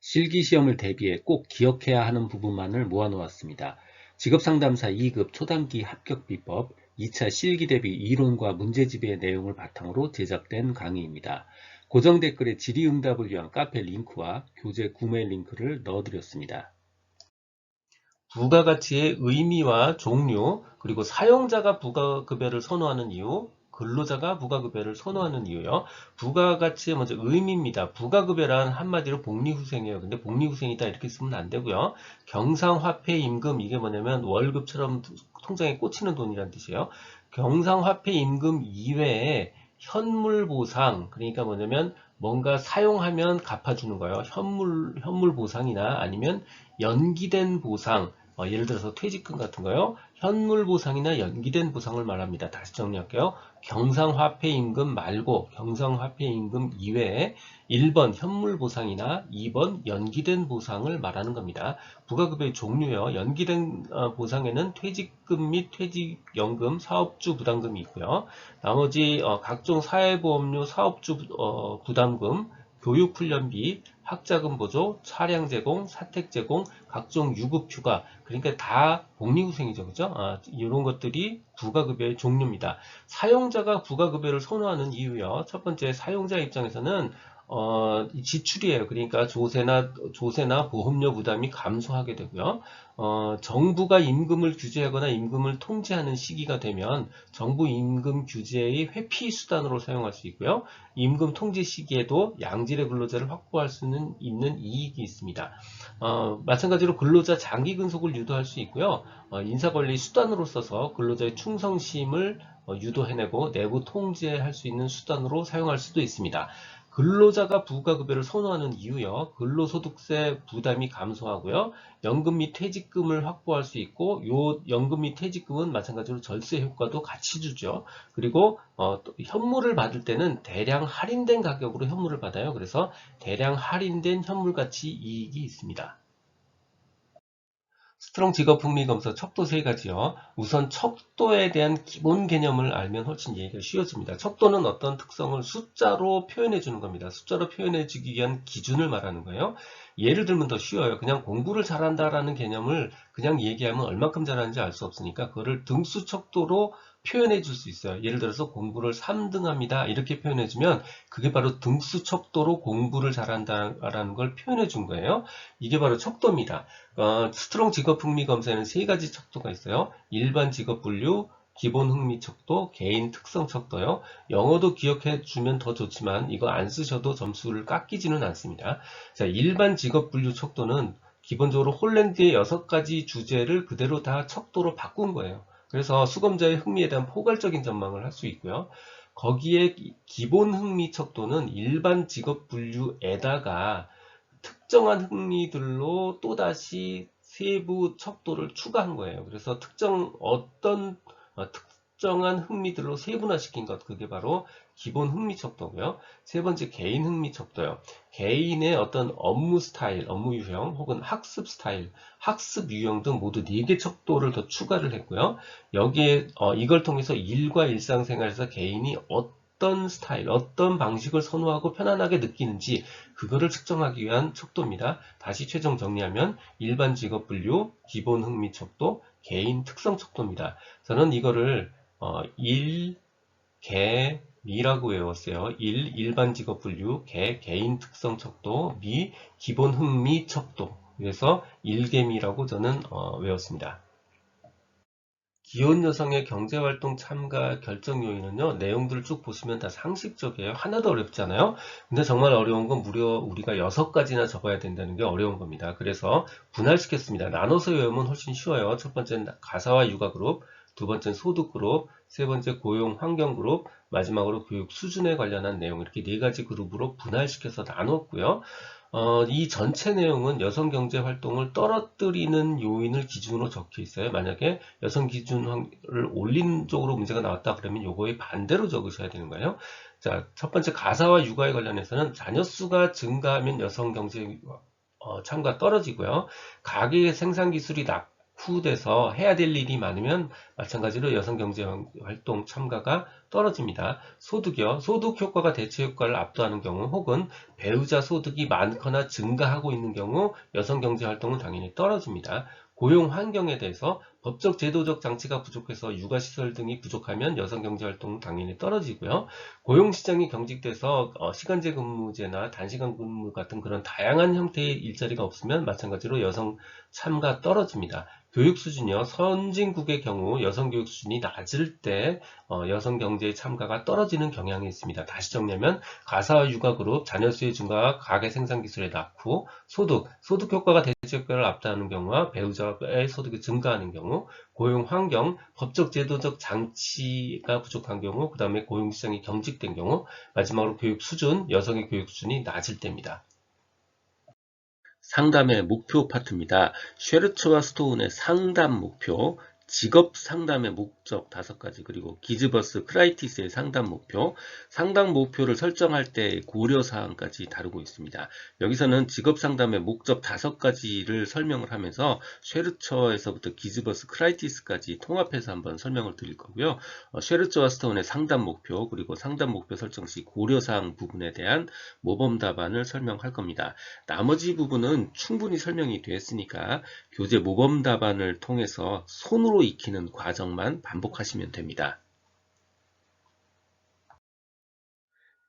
실기시험을 대비해 꼭 기억해야 하는 부분만을 모아놓았습니다. 직업상담사 2급 초단기 합격비법 2차 실기대비 이론과 문제집의 내용을 바탕으로 제작된 강의입니다. 고정 댓글에 질의응답을 위한 카페 링크와 교재 구매 링크를 넣어드렸습니다. 부가가치의 의미와 종류, 그리고 사용자가 부가급여를 선호하는 이유, 근로자가 부가급여를 선호하는 이유요. 부가가치의 먼저 의미입니다. 부가급여란 한마디로 복리후생이에요. 근데 복리후생이다 이렇게 쓰면 안 되고요. 경상화폐임금, 이게 뭐냐면 월급처럼 통장에 꽂히는 돈이란 뜻이에요. 경상화폐임금 이외에 현물보상, 그러니까 뭐냐면 뭔가 사용하면 갚아주는 거예요. 현물보상이나 아니면 연기된 보상, 예를 들어서 퇴직금 같은 거요. 현물 보상이나 연기된 보상을 말합니다. 다시 정리할게요. 경상화폐임금 말고 경상화폐임금 이외에 1번 현물 보상이나 2번 연기된 보상을 말하는 겁니다. 부가급여의 종류요. 연기된 보상에는 퇴직금 및 퇴직연금, 사업주 부담금이 있고요. 나머지 각종 사회보험료, 사업주 부담금, 교육훈련비, 학자금 보조, 차량 제공, 사택 제공, 각종 유급휴가, 그러니까 다 복리후생이죠. 그죠? 이런 것들이 부가급여의 종류입니다. 사용자가 부가급여를 선호하는 이유요. 첫 번째, 사용자 입장에서는 지출이에요. 그러니까 조세나 보험료 부담이 감소하게 되고요. 정부가 임금을 규제하거나 임금을 통제하는 시기가 되면 정부 임금 규제의 회피 수단으로 사용할 수 있고요. 임금 통제 시기에도 양질의 근로자를 확보할 수는 있는 이익이 있습니다. 마찬가지로 근로자 장기 근속을 유도할 수 있고요. 인사관리 수단으로 써서 근로자의 충성심을 유도해내고 내부 통제할 수 있는 수단으로 사용할 수도 있습니다. 근로자가 부가급여를 선호하는 이유요. 근로소득세 부담이 감소하고요. 연금 및 퇴직금을 확보할 수 있고, 요 연금 및 퇴직금은 마찬가지로 절세 효과도 같이 주죠. 그리고 또 현물을 받을 때는 대량 할인된 가격으로 현물을 받아요. 그래서 대량 할인된 현물가치 이익이 있습니다. 스트롱 직업 흥미 검사 척도 세 가지요. 우선 척도에 대한 기본 개념을 알면 훨씬 이해가 쉬워집니다. 척도는 어떤 특성을 숫자로 표현해 주는 겁니다. 숫자로 표현해 주기 위한 기준을 말하는 거예요. 예를 들면 더 쉬워요. 그냥 공부를 잘한다라는 개념을 그냥 얘기하면 얼마큼 잘하는지 알 수 없으니까 그거를 등수 척도로 표현해 줄 수 있어요. 예를 들어서 공부를 3등 합니다. 이렇게 표현해 주면 그게 바로 등수 척도로 공부를 잘한다라는 걸 표현해 준 거예요. 이게 바로 척도입니다. 스트롱 직업 흥미 검사에는 세 가지 척도가 있어요. 일반 직업 분류, 기본 흥미 척도, 개인 특성 척도요. 영어도 기억해 주면 더 좋지만 이거 안 쓰셔도 점수를 깎이지는 않습니다. 자, 일반 직업 분류 척도는 기본적으로 홀랜드의 6가지 주제를 그대로 다 척도로 바꾼 거예요. 그래서 수검자의 흥미에 대한 포괄적인 전망을 할 수 있고요. 거기에 기본 흥미 척도는 일반 직업 분류에다가 특정한 흥미들로 또다시 세부 척도를 추가한 거예요. 그래서 특정한 흥미들로 세분화시킨 것, 그게 바로 기본 흥미 척도고요. 세 번째, 개인 흥미 척도요. 개인의 어떤 업무 스타일, 업무 유형 혹은 학습 스타일, 학습 유형 등 모두 4개 척도를 더 추가를 했고요. 여기에 이걸 통해서 일과 일상생활에서 개인이 어떤 스타일, 어떤 방식을 선호하고 편안하게 느끼는지 그거를 측정하기 위한 척도입니다. 다시 최종 정리하면 일반 직업 분류, 기본 흥미 척도, 개인 특성 척도입니다. 저는 이거를 일, 개, 미라고 외웠어요. 일반 직업 분류, 개인 특성 척도, 기본 흥미 척도. 그래서 일개미라고 저는 외웠습니다. 기혼 여성의 경제활동 참가 결정 요인은요, 내용들을 쭉 보시면 다 상식적이에요. 하나도 어렵지 않아요. 근데 정말 어려운 건 무려 우리가 6가지나 적어야 된다는 게 어려운 겁니다. 그래서 분할시켰습니다. 나눠서 외우면 훨씬 쉬워요. 첫 번째는 가사와 육아 그룹, 두 번째는 소득 그룹, 세 번째 고용 환경 그룹, 마지막으로 교육 수준에 관련한 내용, 이렇게 4가지 그룹으로 분할시켜서 나눴고요. 이 전체 내용은 여성 경제 활동을 떨어뜨리는 요인을 기준으로 적혀 있어요. 만약에 여성 기준을 올린 쪽으로 문제가 나왔다 그러면 요거에 반대로 적으셔야 되는 거예요. 자, 첫 번째 가사와 육아에 관련해서는 자녀 수가 증가하면 여성 경제 참가 떨어지고요. 가계 생산 기술이 후돼서 해야 될 일이 많으면 마찬가지로 여성경제활동 참가가 떨어집니다. 소득이요. 소득 효과가 대체 효과를 압도하는 경우 혹은 배우자 소득이 많거나 증가하고 있는 경우 여성경제활동은 당연히 떨어집니다. 고용 환경에 대해서 법적 제도적 장치가 부족해서 육아시설 등이 부족하면 여성경제활동은 당연히 떨어지고요. 고용시장이 경직돼서 시간제 근무제나 단시간 근무 같은 그런 다양한 형태의 일자리가 없으면 마찬가지로 여성 참가 떨어집니다. 교육 수준이요. 선진국의 경우 여성 교육 수준이 낮을 때 여성 경제의 참가가 떨어지는 경향이 있습니다. 다시 정리하면 가사 육아 그룹, 자녀 수의 증가와 가계 생산 기술의 낙후, 소득 효과가 대체 효과를 압도하는 경우와 배우자의 소득이 증가하는 경우, 고용 환경, 법적 제도적 장치가 부족한 경우, 그 다음에 고용 시장이 경직된 경우, 마지막으로 교육 수준, 여성의 교육 수준이 낮을 때입니다. 상담의 목표 파트입니다. 쉐르츠와 스토운의 상담 목표, 직업 상담의 목적 5가지, 그리고 기즈버스 크라이티스의 상담 목표를 설정할 때 고려사항까지 다루고 있습니다. 여기서는 직업 상담의 목적 5가지를 설명을 하면서 쉐르처에서부터 기즈버스 크라이티스까지 통합해서 한번 설명을 드릴 거고요. 쉐르처와 스토운의 상담 목표, 그리고 상담 목표 설정 시 고려사항 부분에 대한 모범 답안을 설명할 겁니다. 나머지 부분은 충분히 설명이 됐으니까 교재 모범 답안을 통해서 손으로 익히는 과정만 반복하시면 됩니다.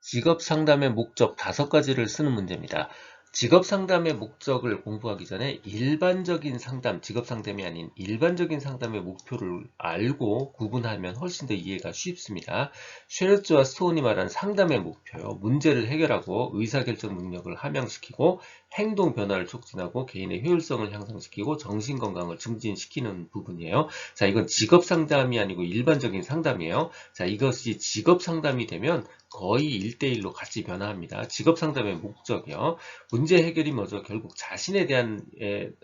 직업 상담의 목적 5가지를 쓰는 문제입니다. 직업 상담의 목적을 공부하기 전에 일반적인 상담, 직업 상담이 아닌 일반적인 상담의 목표를 알고 구분하면 훨씬 더 이해가 쉽습니다. 쉐르츠와 스토운이 말한 상담의 목표요. 문제를 해결하고 의사결정 능력을 함양시키고 행동 변화를 촉진하고 개인의 효율성을 향상시키고 정신건강을 증진시키는 부분이에요. 자, 이건 직업 상담이 아니고 일반적인 상담이에요. 자, 이것이 직업 상담이 되면 거의 1대1로 같이 변화합니다. 직업 상담의 목적이요. 문제 해결이 뭐죠? 결국 자신에 대한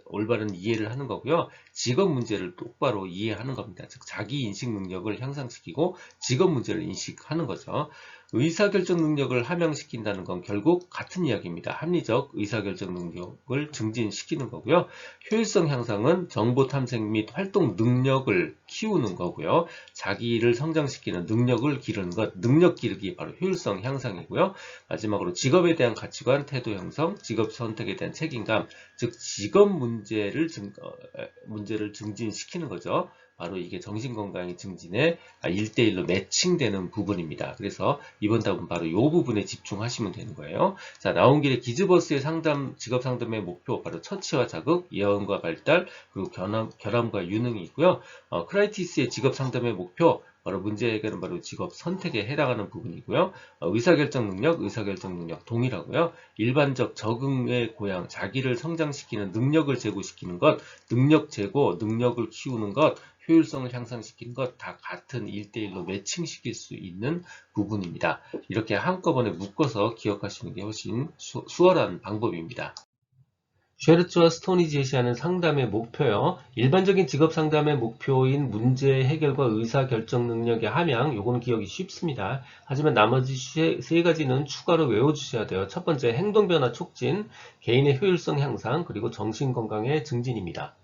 올바른 이해를 하는 거고요. 직업 문제를 똑바로 이해하는 겁니다. 즉 자기 인식 능력을 향상시키고 직업 문제를 인식하는 거죠. 의사결정 능력을 함양시킨다는 건 결국 같은 이야기입니다. 합리적 의사결정 능력을 증진시키는 거고요. 효율성 향상은 정보 탐색 및 활동 능력을 키우는 거고요. 자기를 성장시키는 능력을 기르는 것, 능력 기르기 바로 효율성 향상이고요. 마지막으로 직업에 대한 가치관, 태도 형성, 직업 선택에 대한 책임감, 즉 직업 문제를 증진시키는 거죠. 바로 이게 정신건강의 증진에 1대1로 매칭되는 부분입니다. 그래서 이번 답은 바로 이 부분에 집중하시면 되는 거예요. 자, 나온 길에 기즈버스의 직업 상담의 목표, 바로 처치와 자극, 예언과 발달, 그리고 결함과 유능이 있고요. 크라이티스의 직업 상담의 목표, 바로 문제 해결은 바로 직업 선택에 해당하는 부분이고요. 의사결정 능력 동일하고요. 일반적 적응의 고양, 자기를 성장시키는 능력을 제고시키는 것, 능력 제고, 능력을 키우는 것, 효율성을 향상시키는 것 다 같은 1대1로 매칭시킬 수 있는 부분입니다. 이렇게 한꺼번에 묶어서 기억하시는 게 훨씬 수월한 방법입니다. 쉐르츠와 스톤이 제시하는 상담의 목표요. 일반적인 직업 상담의 목표인 문제 해결과 의사결정 능력의 함양, 요거는 기억이 쉽습니다. 하지만 나머지 세 가지는 추가로 외워주셔야 돼요. 첫 번째, 행동변화 촉진, 개인의 효율성 향상, 그리고 정신건강의 증진입니다.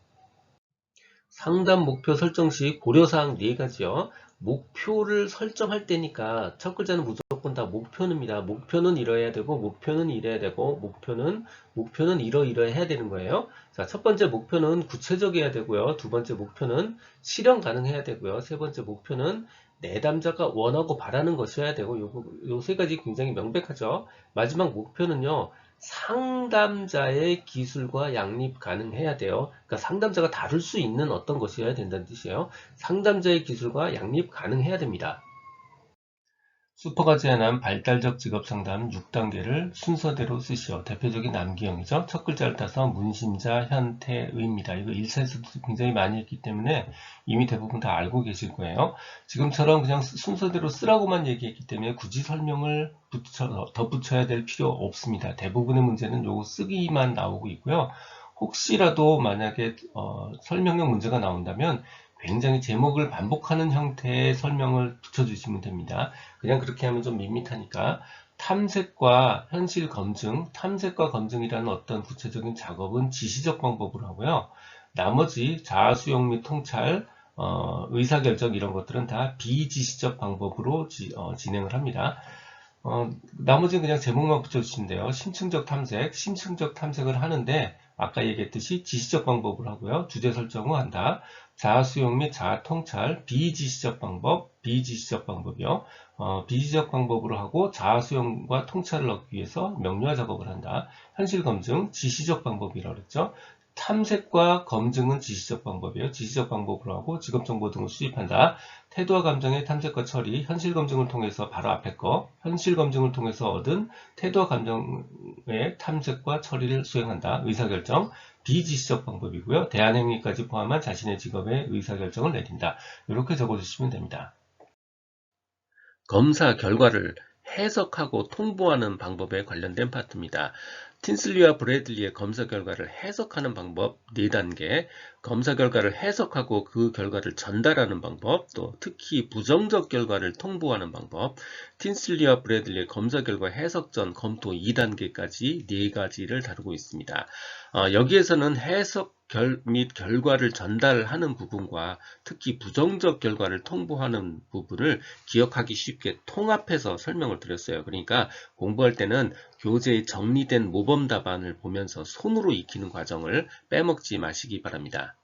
상담 목표 설정 시 고려사항 4가지요. 목표를 설정할 때니까 첫 글자는 무조건 다 목표입니다. 목표는 이뤄야 되고 목표는 이래야 되고 목표는 이러해야 되는 거예요. 자, 첫 번째 목표는 구체적이어야 되고요. 두 번째 목표는 실현 가능해야 되고요. 세 번째 목표는 내담자가 원하고 바라는 것이어야 되고 요 세 가지 굉장히 명백하죠. 마지막 목표는요. 상담자의 기술과 양립 가능해야 돼요. 그러니까 상담자가 다룰 수 있는 어떤 것이어야 된다는 뜻이에요. 상담자의 기술과 양립 가능해야 됩니다. 슈퍼가 제안한 발달적 직업 상담 6단계를 순서대로 쓰시오. 대표적인 남기형이죠. 첫 글자를 따서 문심자, 현태, 의입니다. 이거 1차에서도 굉장히 많이 했기 때문에 이미 대부분 다 알고 계실 거예요. 지금처럼 그냥 순서대로 쓰라고만 얘기했기 때문에 굳이 설명을 덧붙여야 될 필요 없습니다. 대부분의 문제는 요거 쓰기만 나오고 있고요. 혹시라도 만약에 설명형 문제가 나온다면 굉장히 제목을 반복하는 형태의 설명을 붙여주시면 됩니다. 그냥 그렇게 하면 좀 밋밋하니까 탐색과 현실 검증, 탐색과 검증이라는 어떤 구체적인 작업은 지시적 방법으로 하고요. 나머지 자아 수용 및 통찰, 의사결정 이런 것들은 다 비지시적 방법으로 진행을 합니다. 나머지는 그냥 제목만 붙여주시면 돼요. 심층적 탐색, 심층적 탐색을 하는데 아까 얘기했듯이 지시적 방법으로 하고요. 주제 설정을 한다. 자아 수용 및 자아 통찰, 비지시적 방법, 비지시적 방법이요. 비지적 방법으로 하고 자아 수용과 통찰을 얻기 위해서 명료화 작업을 한다. 현실 검증, 지시적 방법이라고 그랬죠. 탐색과 검증은 지시적 방법이에요. 지시적 방법으로 하고 직업정보 등을 수집한다. 태도와 감정의 탐색과 처리, 현실 검증을 통해서 바로 앞에 거, 현실 검증을 통해서 얻은 태도와 감정의 탐색과 처리를 수행한다. 의사결정, 비지시적 방법이고요. 대안행위까지 포함한 자신의 직업의 의사결정을 내린다. 이렇게 적어주시면 됩니다. 검사 결과를 해석하고 통보하는 방법에 관련된 파트입니다. 틴슬리와 브래들리의 검사 결과를 해석하는 방법 4단계, 검사 결과를 해석하고 그 결과를 전달하는 방법, 또 특히 부정적 결과를 통보하는 방법, 틴슬리와 브래들리의 검사 결과 해석 전 검토 2단계까지 4가지를 다루고 있습니다. 여기에서는 해석 및 결과를 전달하는 부분과 특히 부정적 결과를 통보하는 부분을 기억하기 쉽게 통합해서 설명을 드렸어요. 그러니까 공부할 때는 교재의 정리된 모범 답안을 보면서 손으로 익히는 과정을 빼먹지 마시기 바랍니다.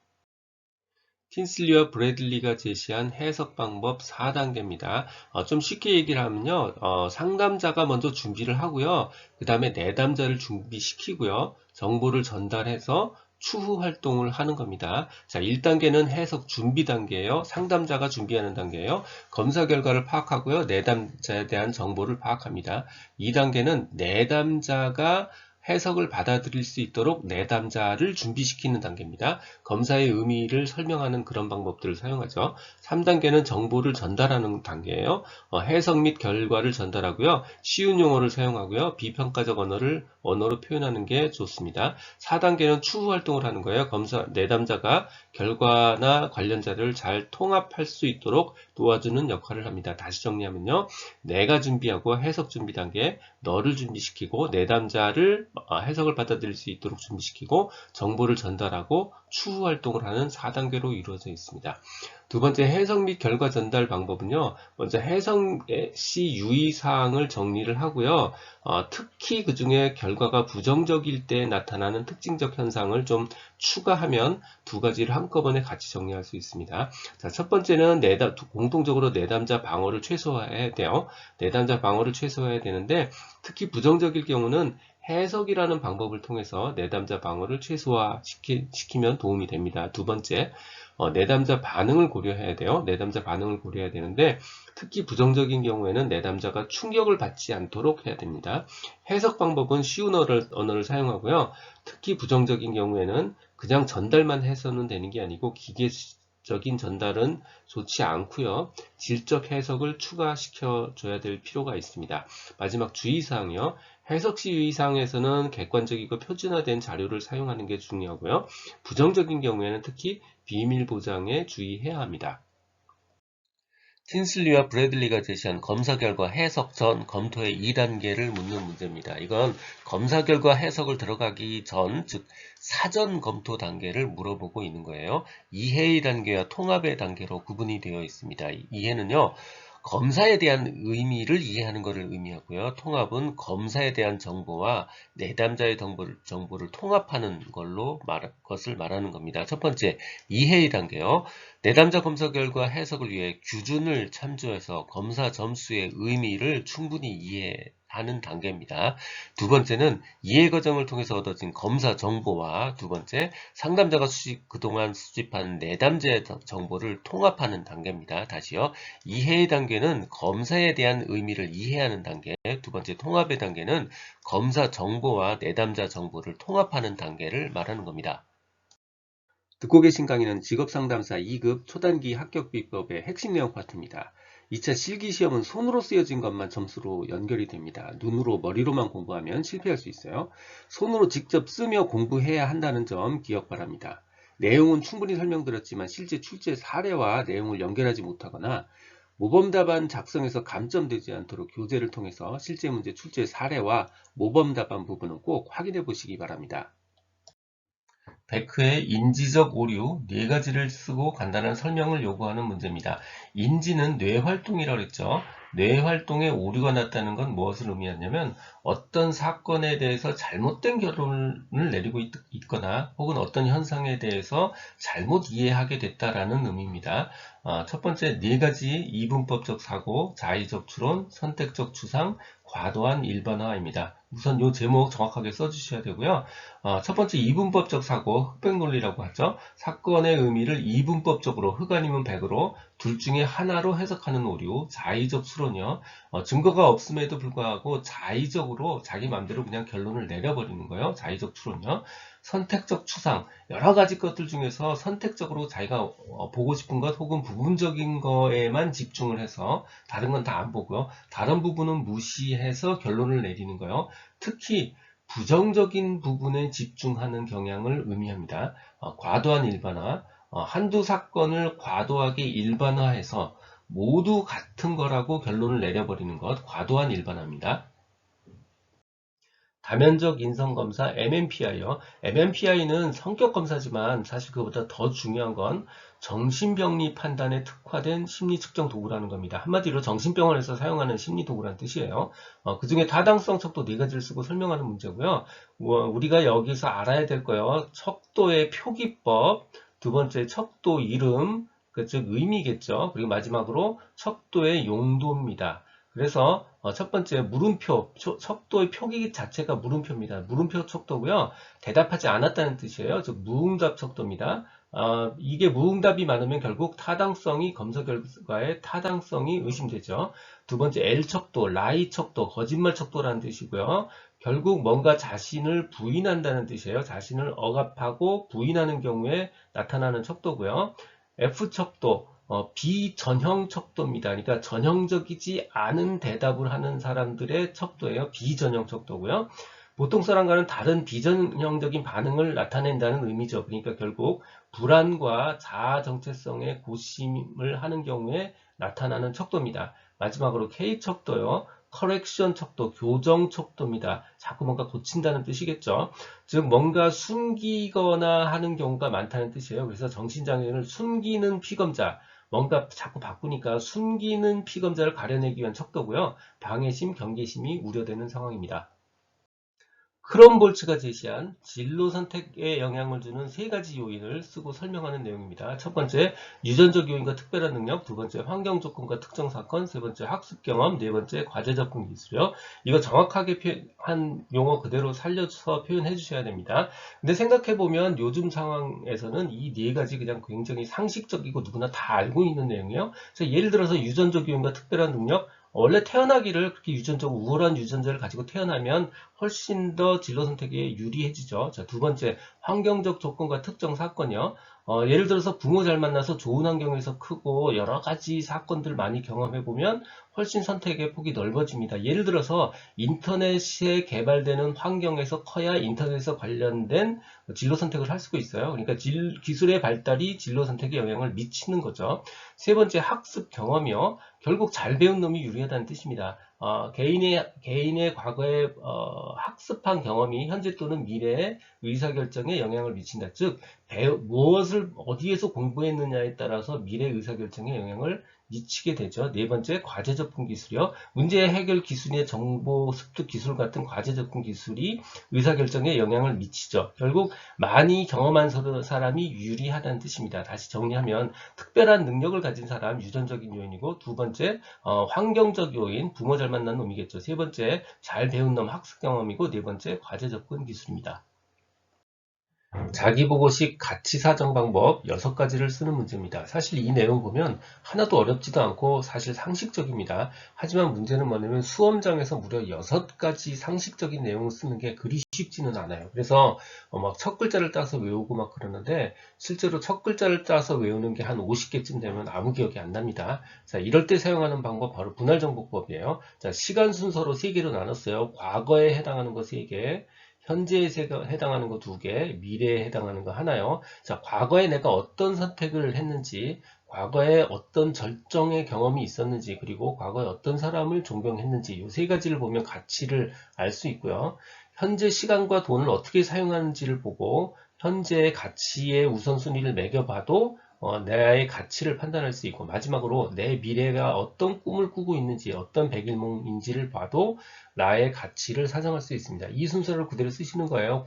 틴슬리와 브래들리가 제시한 해석 방법 4단계입니다. 좀 쉽게 얘기를 하면요. 상담자가 먼저 준비를 하고요. 그 다음에 내담자를 준비시키고요. 정보를 전달해서 추후 활동을 하는 겁니다. 자, 1단계는 해석 준비 단계예요. 상담자가 준비하는 단계예요. 검사 결과를 파악하고요. 내담자에 대한 정보를 파악합니다. 2단계는 내담자가 해석을 받아들일 수 있도록 내담자를 준비시키는 단계입니다. 검사의 의미를 설명하는 그런 방법들을 사용하죠. 3단계는 정보를 전달하는 단계예요. 해석 및 결과를 전달하고요. 쉬운 용어를 사용하고요. 비평가적 언어로 표현하는 게 좋습니다. 4단계는 추후 활동을 하는 거예요. 내담자가 결과나 관련 자료를 잘 통합할 수 있도록 도와주는 역할을 합니다. 다시 정리하면요. 내가 준비하고 해석 준비 단계, 너를 준비시키고 내담자를 해석을 받아들일 수 있도록 준비시키고 정보를 전달하고 추후 활동을 하는 4단계로 이루어져 있습니다. 두 번째 해석 및 결과 전달 방법은요. 먼저 해석 시 유의사항을 정리를 하고요. 특히 그 중에 결과가 부정적일 때 나타나는 특징적 현상을 좀 추가하면 2가지를 한꺼번에 같이 정리할 수 있습니다. 자, 첫 번째는 공통적으로 내담자 방어를 최소화해야 돼요. 내담자 방어를 최소화해야 되는데 특히 부정적일 경우는 해석이라는 방법을 통해서 내담자 방어를 최소화시키면 도움이 됩니다. 두 번째, 내담자 반응을 고려해야 돼요. 내담자 반응을 고려해야 되는데 특히 부정적인 경우에는 내담자가 충격을 받지 않도록 해야 됩니다. 해석 방법은 쉬운 언어를 사용하고요. 특히 부정적인 경우에는 그냥 전달만 해서는 되는 게 아니고 기계적인 전달은 좋지 않고요. 질적 해석을 추가시켜 줘야 될 필요가 있습니다. 마지막 주의사항이요. 해석 시 유의사항에서는 객관적이고 표준화된 자료를 사용하는 게 중요하고요. 부정적인 경우에는 특히 비밀 보장에 주의해야 합니다. 틴슬리와 브래들리가 제시한 검사 결과 해석 전 검토의 2단계를 묻는 문제입니다. 이건 검사 결과 해석을 들어가기 전, 즉 사전 검토 단계를 물어보고 있는 거예요. 이해의 단계와 통합의 단계로 구분이 되어 있습니다. 이해는요. 검사에 대한 의미를 이해하는 것을 의미하고요. 통합은 검사에 대한 정보와 내담자의 정보를 통합하는 것을 말하는 겁니다. 첫 번째, 이해의 단계요. 내담자 검사 결과 해석을 위해 규준을 참조해서 검사 점수의 의미를 충분히 이해하는 단계입니다. 두 번째는 이해 과정을 통해서 얻어진 검사 정보와 두 번째, 상담자가 그동안 수집한 내담자의 정보를 통합하는 단계입니다. 다시요. 이해의 단계는 검사에 대한 의미를 이해하는 단계, 두 번째 통합의 단계는 검사 정보와 내담자 정보를 통합하는 단계를 말하는 겁니다. 듣고 계신 강의는 직업상담사 2급 초단기 합격비법의 핵심 내용 파트입니다. 2차 실기시험은 손으로 쓰여진 것만 점수로 연결이 됩니다. 눈으로 머리로만 공부하면 실패할 수 있어요. 손으로 직접 쓰며 공부해야 한다는 점 기억 바랍니다. 내용은 충분히 설명드렸지만 실제 출제 사례와 내용을 연결하지 못하거나 모범 답안 작성에서 감점되지 않도록 교재를 통해서 실제 문제 출제 사례와 모범 답안 부분은 꼭 확인해 보시기 바랍니다. 베크의 인지적 오류 4가지를 쓰고 간단한 설명을 요구하는 문제입니다. 인지는 뇌활동이라고 했죠. 뇌활동에 오류가 났다는 건 무엇을 의미하냐면 어떤 사건에 대해서 잘못된 결론을 내리고 있거나 혹은 어떤 현상에 대해서 잘못 이해하게 됐다라는 의미입니다. 첫 번째 4가지 이분법적 사고, 자의적 추론, 선택적 추상, 과도한 일반화입니다. 우선 이 제목 정확하게 써주셔야 되고요. 첫 번째 이분법적 사고, 흑백 논리라고 하죠. 사건의 의미를 이분법적으로 흑 아니면 백으로 둘 중에 하나로 해석하는 오류, 자의적 추론이요. 증거가 없음에도 불구하고 자의적으로 자기 마음대로 그냥 결론을 내려버리는 거예요. 자의적 추론이요. 선택적 추상, 여러 가지 것들 중에서 선택적으로 자기가 보고 싶은 것 혹은 부분적인 거에만 집중을 해서 다른 건 다 안 보고요. 다른 부분은 무시해서 결론을 내리는 거예요. 특히 부정적인 부분에 집중하는 경향을 의미합니다. 과도한 일반화, 한두 사건을 과도하게 일반화해서 모두 같은 거라고 결론을 내려버리는 것, 과도한 일반화입니다. 다면적 인성검사 MMPI요. MMPI는 성격검사지만 사실 그보다 더 중요한 건 정신병리 판단에 특화된 심리 측정 도구라는 겁니다. 한마디로 정신병원에서 사용하는 심리 도구라는 뜻이에요. 그 중에 타당성 척도 4가지를 쓰고 설명하는 문제고요. 우리가 여기서 알아야 될 거요. 척도의 표기법, 두 번째 척도 이름, 즉 의미겠죠. 그리고 마지막으로 척도의 용도입니다. 그래서 첫 번째 물음표, 척도의 표기 자체가 물음표입니다. 물음표 척도고요. 대답하지 않았다는 뜻이에요. 즉 무응답 척도입니다. 이게 무응답이 많으면 결국 타당성이 검사 결과의 타당성이 의심되죠. 두 번째 L 척도, 라이 척도, 거짓말 척도라는 뜻이고요. 결국 뭔가 자신을 부인한다는 뜻이에요. 자신을 억압하고 부인하는 경우에 나타나는 척도고요. F 척도, 비전형 척도입니다. 그러니까 전형적이지 않은 대답을 하는 사람들의 척도예요. 비전형 척도고요. 보통 사람과는 다른 비전형적인 반응을 나타낸다는 의미죠. 그러니까 결국 불안과 자아 정체성의 고심을 하는 경우에 나타나는 척도입니다. 마지막으로 K 척도요. 커렉션 척도, 교정 척도입니다. 자꾸 뭔가 고친다는 뜻이겠죠. 즉 뭔가 숨기거나 하는 경우가 많다는 뜻이에요. 그래서 정신장애인을 숨기는 피검자, 뭔가 자꾸 바꾸니까 숨기는 피검자를 가려내기 위한 척도고요. 방해심, 경계심이 우려되는 상황입니다. 크롬볼츠가 제시한 진로 선택에 영향을 주는 3가지 요인을 쓰고 설명하는 내용입니다. 첫 번째, 유전적 요인과 특별한 능력, 두 번째, 환경 조건과 특정 사건, 세 번째, 학습 경험, 네 번째, 과제 접근 기술이요. 이거 정확하게 한 용어 그대로 살려서 표현해 주셔야 됩니다. 근데 생각해보면 요즘 상황에서는 이 4가지 그냥 굉장히 상식적이고 누구나 다 알고 있는 내용이에요. 그래서 예를 들어서 유전적 요인과 특별한 능력, 원래 태어나기를 그렇게 유전적으로 우월한 유전자를 가지고 태어나면 훨씬 더 진로 선택에 유리해지죠. 자, 두 번째, 환경적 조건과 특정 사건이요. 예를 들어서 부모 잘 만나서 좋은 환경에서 크고 여러 가지 사건들 많이 경험해보면 훨씬 선택의 폭이 넓어집니다. 예를 들어서 인터넷에 개발되는 환경에서 커야 인터넷에 관련된 진로 선택을 할 수가 있어요. 그러니까 기술의 발달이 진로 선택에 영향을 미치는 거죠. 세 번째, 학습 경험이요. 결국 잘 배운 놈이 유리하다는 뜻입니다. 개인의 과거에 학습한 경험이 현재 또는 미래의 의사결정에 영향을 미친다. 즉, 무엇을 어디에서 공부했느냐에 따라서 미래 의사결정에 영향을 미치게 되죠. 네 번째, 과제 접근 기술이요. 문제 해결 기술의 정보 습득 기술 같은 과제 접근 기술이 의사결정에 영향을 미치죠. 결국 많이 경험한 사람이 유리하다는 뜻입니다. 다시 정리하면 특별한 능력을 가진 사람, 유전적인 요인이고, 두 번째, 환경적 요인, 부모 잘 만난 놈이겠죠. 세 번째, 잘 배운 놈, 학습 경험이고, 네 번째, 과제 접근 기술입니다. 자기보고식 가치사정 방법 6가지를 쓰는 문제입니다. 사실 이 내용 보면 하나도 어렵지도 않고 사실 상식적입니다. 하지만 문제는 뭐냐면 수험장에서 무려 6가지 상식적인 내용을 쓰는 게 그리 쉽지는 않아요. 그래서 막 첫 글자를 따서 외우고 막 그러는데 실제로 첫 글자를 따서 외우는 게 한 50개쯤 되면 아무 기억이 안 납니다. 자, 이럴 때 사용하는 방법 바로 분할정보법이에요. 자, 시간 순서로 3개로 나눴어요. 과거에 해당하는 거 3개, 현재에 해당하는 거 2개, 미래에 해당하는 거 하나요. 자, 과거에 내가 어떤 선택을 했는지, 과거에 어떤 절정의 경험이 있었는지, 그리고 과거에 어떤 사람을 존경했는지, 이 세 가지를 보면 가치를 알 수 있고요. 현재 시간과 돈을 어떻게 사용하는지를 보고 현재의 가치의 우선순위를 매겨봐도 나의 가치를 판단할 수 있고, 마지막으로 내 미래가 어떤 꿈을 꾸고 있는지, 어떤 백일몽인지를 봐도 나의 가치를 사정할 수 있습니다. 이 순서를 그대로 쓰시는 거예요.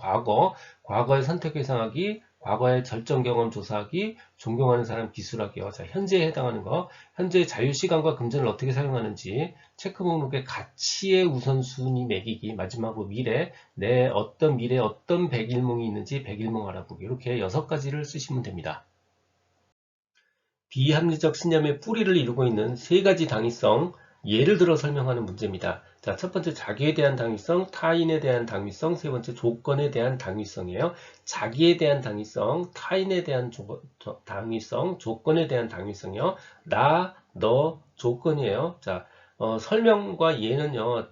과거의 선택 회상하기, 과거의 절정 경험 조사하기, 존경하는 사람 기술하기요. 자, 현재에 해당하는 거, 현재의 자유시간과 금전을 어떻게 사용하는지, 체크 목록의 가치의 우선순위 매기기, 마지막으로 내 어떤 미래에 어떤 백일몽이 있는지 백일몽 알아보기, 이렇게 6가지를 쓰시면 됩니다. 비합리적 신념의 뿌리를 이루고 있는 세 가지 당위성, 예를 들어 설명하는 문제입니다. 자, 첫 번째 자기에 대한 당위성, 타인에 대한 당위성, 세 번째 조건에 대한 당위성이에요. 자기에 대한 당위성, 타인에 대한 당위성, 조건에 대한 당위성이요. 나, 너, 조건이에요. 자, 설명과 예는요,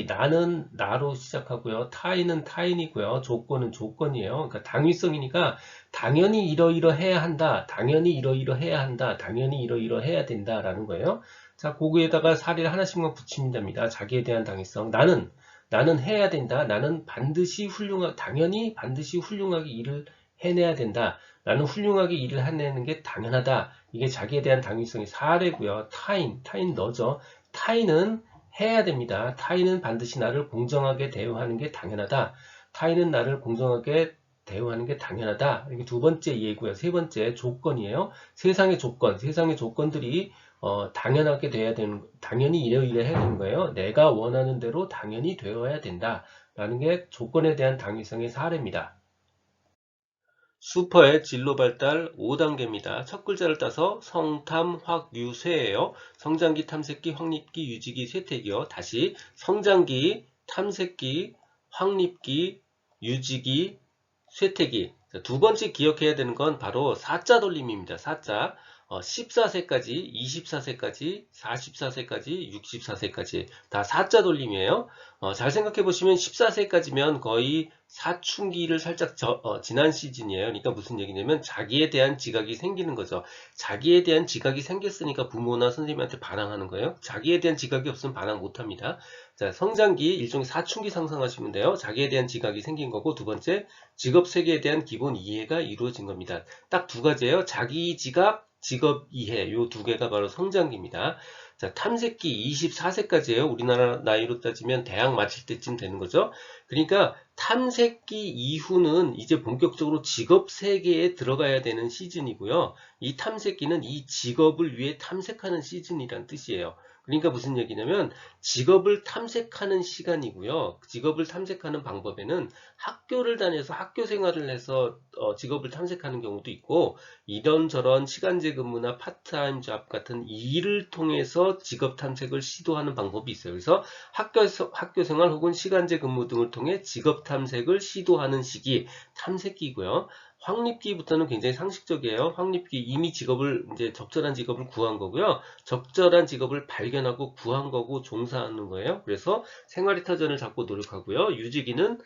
나는 나로 시작하고요, 타인은 타인이고요, 조건은 조건이에요. 그러니까 당위성이니까 당연히 이러이러해야 한다, 당연히 이러이러해야 한다, 당연히 이러이러해야 된다라는 거예요. 자, 거기에다가 사례를 하나씩만 붙이면 됩니다. 자기에 대한 당위성. 나는 해야 된다. 나는 당연히 반드시 훌륭하게 일을 해내야 된다. 나는 훌륭하게 일을 해내는 게 당연하다. 이게 자기에 대한 당위성의 사례고요. 타인 너죠. 타인은 해야 됩니다. 타인은 반드시 나를 공정하게 대우하는 게 당연하다. 타인은 나를 공정하게 대우하는 게 당연하다. 이게 두 번째 예고요. 세 번째 조건이에요. 세상의 조건들이 당연하게 돼야 되는, 당연히 이래 해야 되는 거예요. 내가 원하는 대로 당연히 되어야 된다. 라는 게 조건에 대한 당위성의 사례입니다. 슈퍼의 진로 발달 5단계입니다. 첫 글자를 따서 성탐, 확, 유, 쇠예요. 성장기, 탐색기, 확립기, 유지기, 쇠퇴기요. 다시 성장기, 탐색기, 확립기, 유지기, 쇠퇴기. 두 번째 기억해야 되는 건 바로 사자 돌림입니다. 사자. 14세까지, 24세까지, 44세까지, 64세까지 다 사자 돌림이에요. 잘 생각해 보시면 14세까지면 거의 사춘기를 살짝 지난 시즌이에요. 그러니까 무슨 얘기냐면 자기에 대한 지각이 생기는 거죠. 자기에 대한 지각이 생겼으니까 부모나 선생님한테 반항하는 거예요. 자기에 대한 지각이 없으면 반항 못합니다. 자, 성장기 일종의 사춘기 상상하시면 돼요. 자기에 대한 지각이 생긴 거고, 두 번째 직업 세계에 대한 기본 이해가 이루어진 겁니다. 딱 두 가지예요. 자기 지각, 직업 이해, 요 두 개가 바로 성장기입니다. 자, 탐색기 24세까지예요. 우리나라 나이로 따지면 대학 마칠 때쯤 되는 거죠. 그러니까 탐색기 이후는 이제 본격적으로 직업 세계에 들어가야 되는 시즌이고요. 이 탐색기는 이 직업을 위해 탐색하는 시즌이란 뜻이에요. 그러니까 무슨 얘기냐면 직업을 탐색하는 시간이고요. 직업을 탐색하는 방법에는 학교를 다녀서 학교 생활을 해서 직업을 탐색하는 경우도 있고, 이런저런 시간제 근무나 파트타임 잡 같은 일을 통해서 직업 탐색을 시도하는 방법이 있어요. 그래서 학교 생활 혹은 시간제 근무 등을 통해 직업 탐색을 시도하는 시기 탐색기고요. 확립기부터는 굉장히 상식적이에요. 확립기 이미 이제 적절한 직업을 구한 거고요. 적절한 직업을 발견하고 구한 거고 종사하는 거예요. 그래서 생활의 터전을 잡고 노력하고요. 유지기는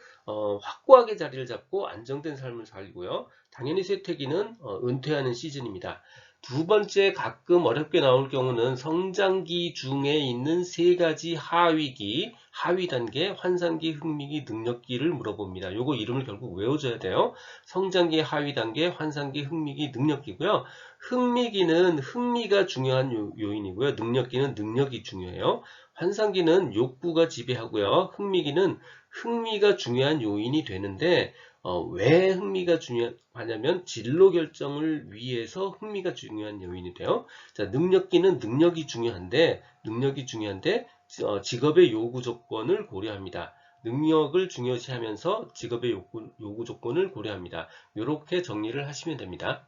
확고하게 자리를 잡고 안정된 삶을 살고요. 당연히 쇠퇴기는 은퇴하는 시즌입니다. 두 번째 가끔 어렵게 나올 경우는 성장기 중에 있는 세 가지 하위 단계, 환상기, 흥미기, 능력기를 물어봅니다. 요거 이름을 결국 외워줘야 돼요. 성장기 하위 단계, 환상기, 흥미기, 능력기고요. 흥미기는 흥미가 중요한 요인이고요. 능력기는 능력이 중요해요. 환상기는 욕구가 지배하고요. 흥미기는 흥미가 중요한 요인이 되는데, 왜 흥미가 중요하냐면 진로 결정을 위해서 흥미가 중요한 요인이 돼요. 자, 능력기는 능력이 중요한데 직업의 요구 조건을 고려합니다. 능력을 중요시하면서 직업의 요구 조건을 고려합니다. 이렇게 정리를 하시면 됩니다.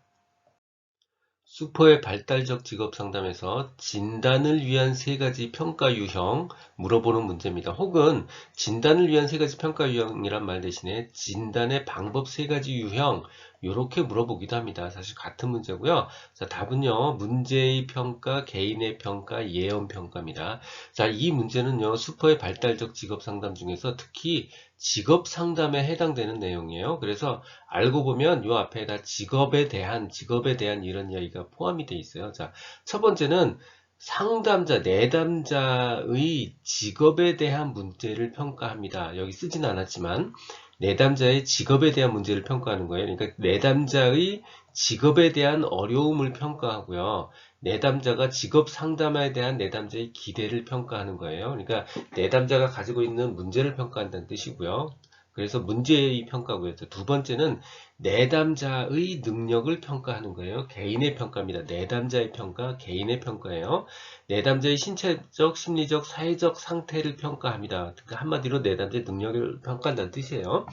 슈퍼의 발달적 직업 상담에서 진단을 위한 세 가지 평가 유형 물어보는 문제입니다. 혹은 진단을 위한 세 가지 평가 유형이란 말 대신에 진단의 방법 세 가지 유형 이렇게 물어보기도 합니다. 사실 같은 문제고요. 자, 답은요. 문제의 평가, 개인의 평가, 예언 평가입니다. 자, 이 문제는요. 슈퍼의 발달적 직업 상담 중에서 특히 직업 상담에 해당되는 내용이에요. 그래서 알고 보면 요 앞에다 직업에 대한 이런 이야기가 포함이 되어 있어요. 자, 첫 번째는 상담자, 내담자의 직업에 대한 문제를 평가합니다. 여기 쓰진 않았지만 내담자의 직업에 대한 문제를 평가하는 거예요. 그러니까 내담자의 직업에 대한 어려움을 평가하고요. 내담자가 직업 상담에 대한 내담자의 기대를 평가하는 거예요. 그러니까 내담자가 가지고 있는 문제를 평가한다는 뜻이고요. 그래서 문제의 평가고요. 두 번째는 내담자의 능력을 평가하는 거예요. 개인의 평가입니다. 내담자의 평가, 개인의 평가예요. 내담자의 신체적, 심리적, 사회적 상태를 평가합니다. 그러니까 한마디로 내담자의 능력을 평가한다는 뜻이에요.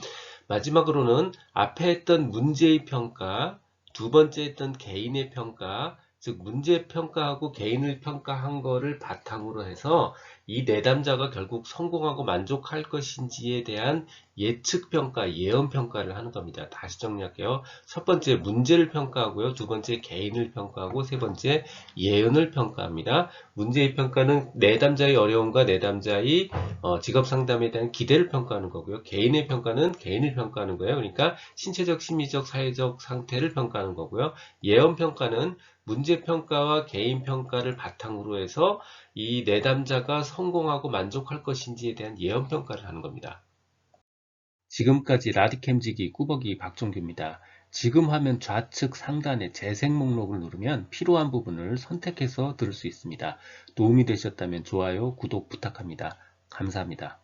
마지막으로는 앞에 했던 문제의 평가, 두 번째 했던 개인의 평가, 즉 문제 평가하고 개인을 평가한 거를 바탕으로 해서 이 내담자가 결국 성공하고 만족할 것인지에 대한 예측 평가, 예언 평가를 하는 겁니다. 다시 정리할게요. 첫 번째 문제를 평가하고요. 두 번째 개인을 평가하고 세 번째 예언을 평가합니다. 문제의 평가는 내담자의 어려움과 내담자의 직업 상담에 대한 기대를 평가하는 거고요. 개인의 평가는 개인을 평가하는 거예요. 그러니까 신체적, 심리적, 사회적 상태를 평가하는 거고요. 예언 평가는 문제 평가와 개인 평가를 바탕으로 해서 이 내담자가 성공하고 만족할 것인지에 대한 예언 평가를 하는 겁니다. 지금까지 라디캠지기 꾸벅이 박종규입니다. 지금 화면 좌측 상단의 재생 목록을 누르면 필요한 부분을 선택해서 들을 수 있습니다. 도움이 되셨다면 좋아요, 구독 부탁합니다. 감사합니다.